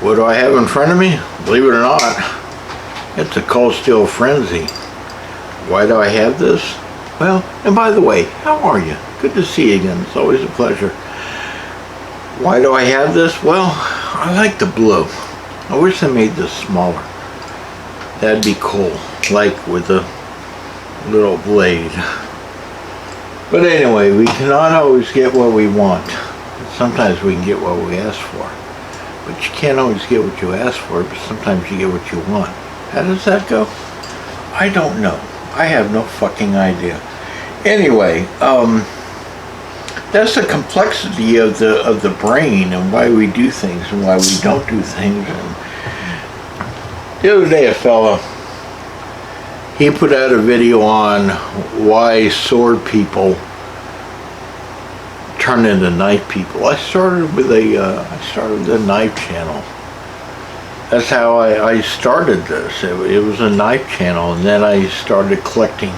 What do I have in front of me? Believe it or not, it's a Cold Steel Frenzy. Why do I have this? Well, and by the way, how are you? Good to see you again. It's always a pleasure. Why do I have this? Well, I like the blue. I wish they made this smaller. That'd be cool, like with a little blade. But anyway, we cannot always get what we want. Sometimes we can get what we ask for. But you can't always get what you ask for, but sometimes you get what you want. How does that go? I don't know. I have no fucking idea. Anyway, that's the complexity of the brain and why we do things and why we don't do things. And the other day a fella, he put out a video on why sword people turn into knife people. I started with a knife channel. That's how I started this. It was a knife channel, and then I started collecting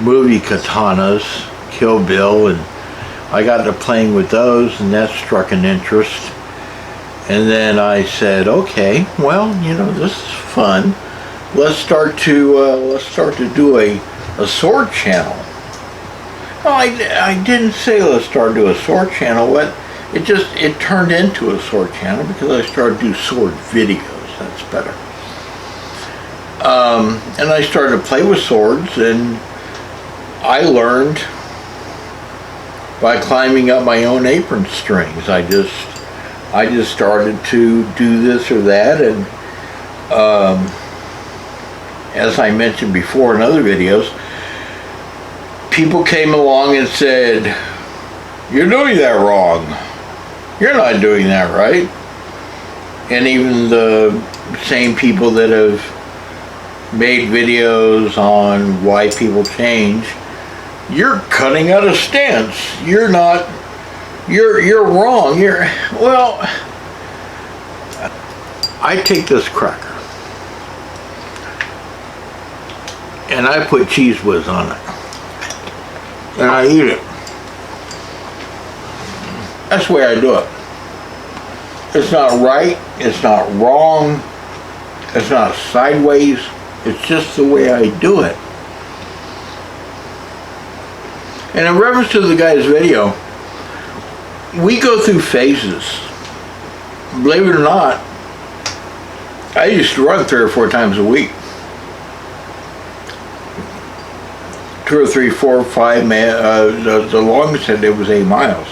movie katanas, Kill Bill, and I got to playing with those, and that struck an interest. And then I said, okay, well, you know, this is fun. Let's start to do a sword channel. Well, I didn't say let's start to do a sword channel, but it turned into a sword channel because I started to do sword videos. That's better. And I started to play with swords, and I learned by climbing up my own apron strings. I just started to do this or that, and as I mentioned before in other videos, people came along and said, "You're doing that wrong. You're not doing that right." And even the same people that have made videos on why people change, you're cutting out a stance. You're not, you're wrong. Well, I take this cracker and I put Cheez Whiz on it and I eat it. That's the way I do it. It's not right, it's not wrong, it's not sideways, it's just the way I do it. And in reference to the guy's video, we go through phases. Believe it or not, I used to run 3 or 4 times a week. 2 or 3, 4, 5, the longest I did was 8 miles.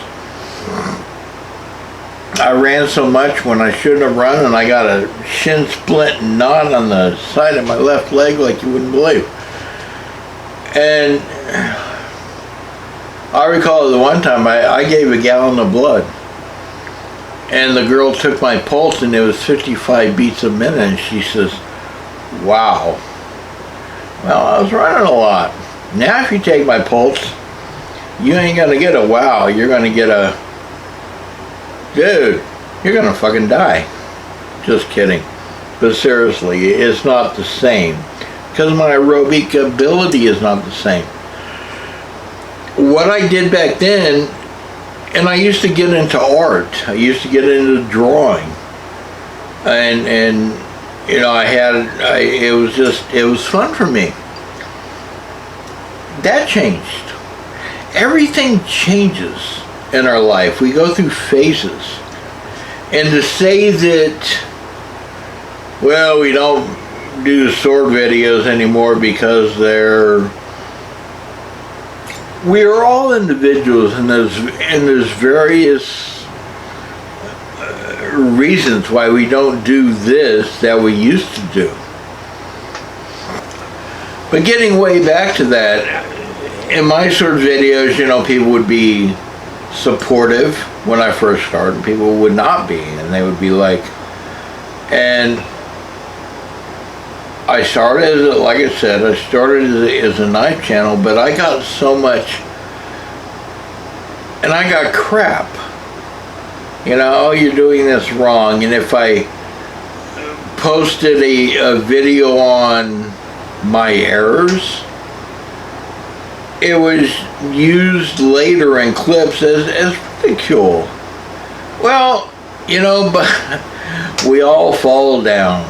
I ran so much when I shouldn't have run, and I got a shin splint knot on the side of my left leg like you wouldn't believe. And I recall the one time I gave a gallon of blood, and the girl took my pulse, and it was 55 beats a minute, and she says, "Wow." Well, I was running a lot. Now if you take my pulse, you ain't gonna get a wow, you're gonna get a, dude, you're gonna fucking die. Just kidding. But seriously, it's not the same. Because my aerobic ability is not the same. What I did back then, and I used to get into art. I used to get into drawing. And you know, it was fun for me. That changed. Everything changes in our life. We go through phases. And to say that, well, we don't do sword videos anymore because we're all individuals, and there's various reasons why we don't do this that we used to do. But getting way back to that, in my sword videos, you know, people would be supportive when I first started. People would not be, and they would be like, and I started, like I said, I started as a knife channel, but I got so much, and I got crap. You know, oh, you're doing this wrong. And if I posted a video on my errors, it was used later in clips as ridicule. Well, you know, but We all fall down.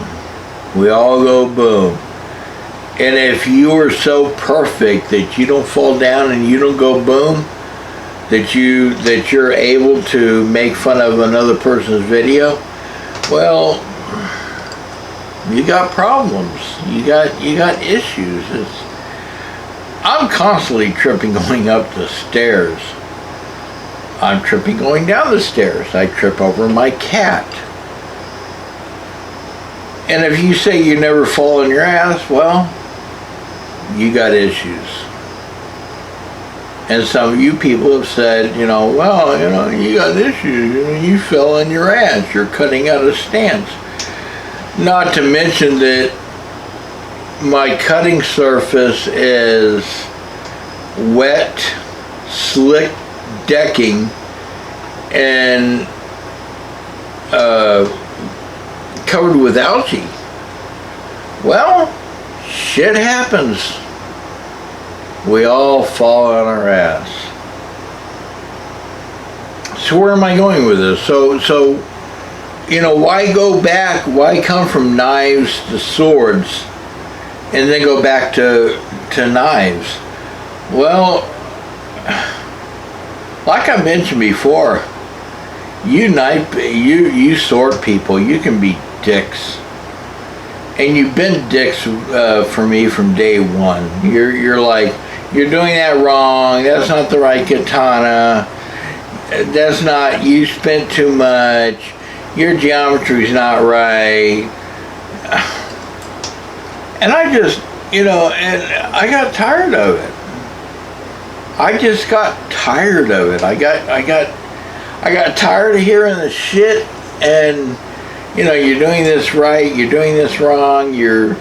We all go boom. And if you are so perfect that you don't fall down and you don't go boom, that you're able to make fun of another person's video, well, you got problems. You got issues. I'm constantly tripping going up the stairs. I'm tripping going down the stairs. I trip over my cat. And if you say you never fall on your ass, well, you got issues. And some of you people have said, well, you got issues. You fell on your ass. You're cutting out a stance. Not to mention that my cutting surface is wet, slick decking and covered with algae. Well, shit happens. We all fall on our ass. So where am I going with this? So why go back? Why come from knives to swords and then go back to knives? Well, like I mentioned before, you sword people, you can be dicks. And you've been dicks for me from day one. You're like, you're doing that wrong, that's not the right katana, that's not, you spent too much, your geometry's not right. And I just, and I got tired of it. I just got tired of it. I got tired of hearing the shit and you're doing this right, you're doing this wrong, I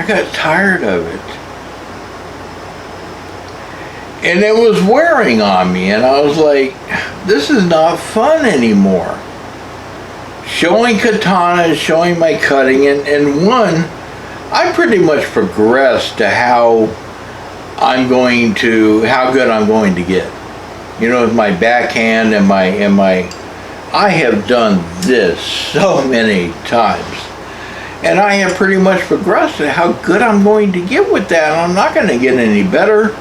got tired of it. And it was wearing on me, and I was like, this is not fun anymore. Showing katanas, showing my cutting, and one, I pretty much progressed to how good I'm going to get. With my backhand and my I have done this so many times. And I have pretty much progressed to how good I'm going to get with that. And I'm not going to get any better.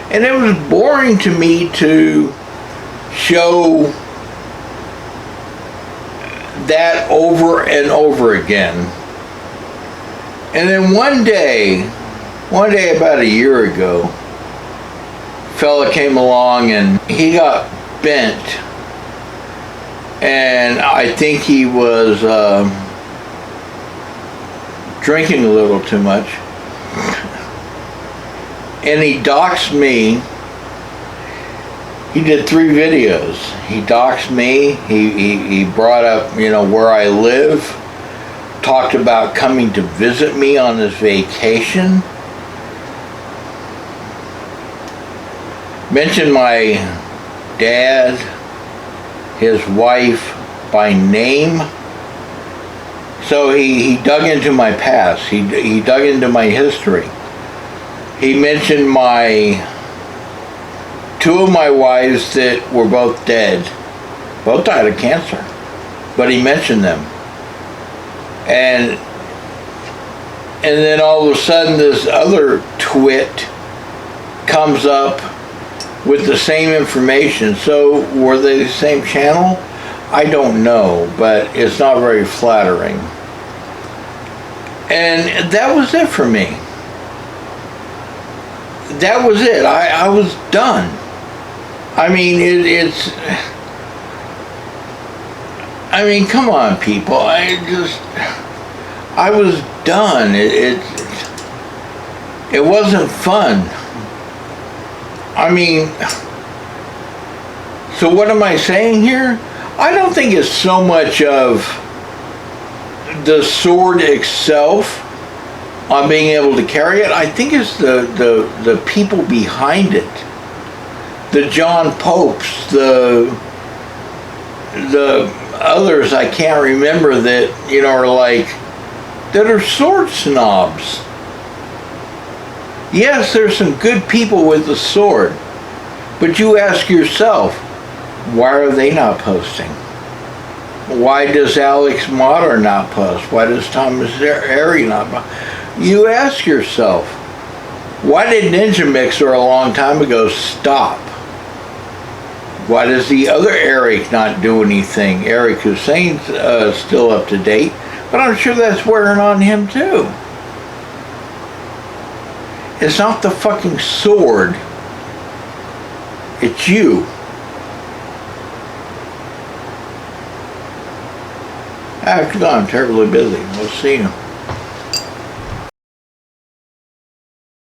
And it was boring to me to show that over and over again. And then one day about a year ago, a fella came along and he got bent. And I think he was drinking a little too much. And he doxed me. He did 3 videos. He doxed me. He brought up, where I live. Talked about coming to visit me on his vacation. Mentioned my dad, his wife by name. So he dug into my past. He dug into my history. He mentioned 2 of my wives that were both dead. Both died of cancer. But he mentioned them. And then all of a sudden this other twit comes up with the same information. So were they the same channel? I don't know, but it's not very flattering. And that was it for me. That was it. I was done. I mean, come on, people. I was done. It wasn't fun. I mean, so what am I saying here? I don't think it's so much of the sword itself on being able to carry it. I think it's the people behind it. The John Popes, the others I can't remember that, are like, that are sword snobs. Yes, there's some good people with the sword, but you ask yourself, why are they not posting? Why does Alex Motter not post? Why does Thomas Airy not post? You ask yourself, why did Ninja Mixer a long time ago stop? Why does the other Eric not do anything? Eric Hussein's still up to date, but I'm sure that's wearing on him too. It's not the fucking sword. It's you. After that, I'm terribly busy. We'll see you.